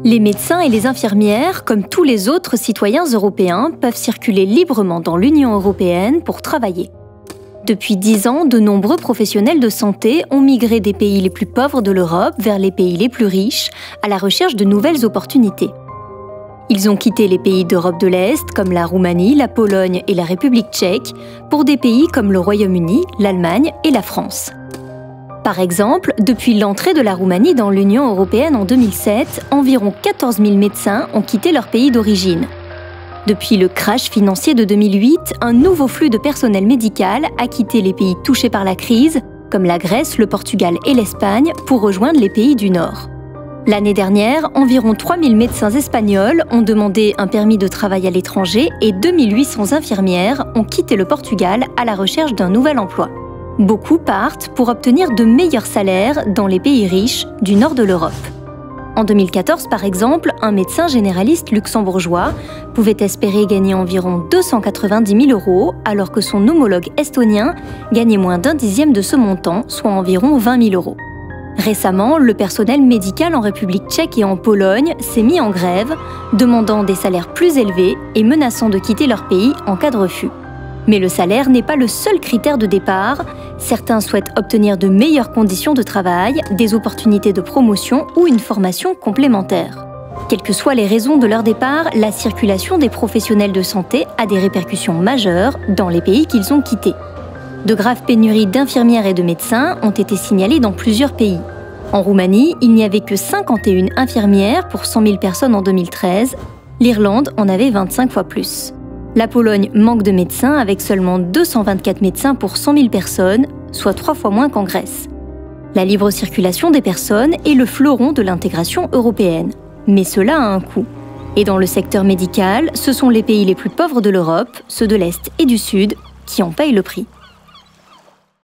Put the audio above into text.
Les médecins et les infirmières, comme tous les autres citoyens européens, peuvent circuler librement dans l'Union européenne pour travailler. Depuis 10 ans, de nombreux professionnels de santé ont migré des pays les plus pauvres de l'Europe vers les pays les plus riches, à la recherche de nouvelles opportunités. Ils ont quitté les pays d'Europe de l'Est, comme la Roumanie, la Pologne et la République tchèque, pour des pays comme le Royaume-Uni, l'Allemagne et la France. Par exemple, depuis l'entrée de la Roumanie dans l'Union européenne en 2007, environ 14 000 médecins ont quitté leur pays d'origine. Depuis le crash financier de 2008, un nouveau flux de personnel médical a quitté les pays touchés par la crise, comme la Grèce, le Portugal et l'Espagne, pour rejoindre les pays du Nord. L'année dernière, environ 3 000 médecins espagnols ont demandé un permis de travail à l'étranger et 2 800 infirmières ont quitté le Portugal à la recherche d'un nouvel emploi. Beaucoup partent pour obtenir de meilleurs salaires dans les pays riches du nord de l'Europe. En 2014, par exemple, un médecin généraliste luxembourgeois pouvait espérer gagner environ 290 000 €, alors que son homologue estonien gagnait moins d'un dixième de ce montant, soit environ 20 000 €. Récemment, le personnel médical en République tchèque et en Pologne s'est mis en grève, demandant des salaires plus élevés et menaçant de quitter leur pays en cas de refus. Mais le salaire n'est pas le seul critère de départ. Certains souhaitent obtenir de meilleures conditions de travail, des opportunités de promotion ou une formation complémentaire. Quelles que soient les raisons de leur départ, la circulation des professionnels de santé a des répercussions majeures dans les pays qu'ils ont quittés. De graves pénuries d'infirmières et de médecins ont été signalées dans plusieurs pays. En Roumanie, il n'y avait que 51 infirmières pour 100 000 personnes en 2013. L'Irlande en avait 25 fois plus. La Pologne manque de médecins avec seulement 224 médecins pour 100 000 personnes, soit 3 fois moins qu'en Grèce. La libre circulation des personnes est le fleuron de l'intégration européenne. Mais cela a un coût. Et dans le secteur médical, ce sont les pays les plus pauvres de l'Europe, ceux de l'Est et du Sud, qui en payent le prix.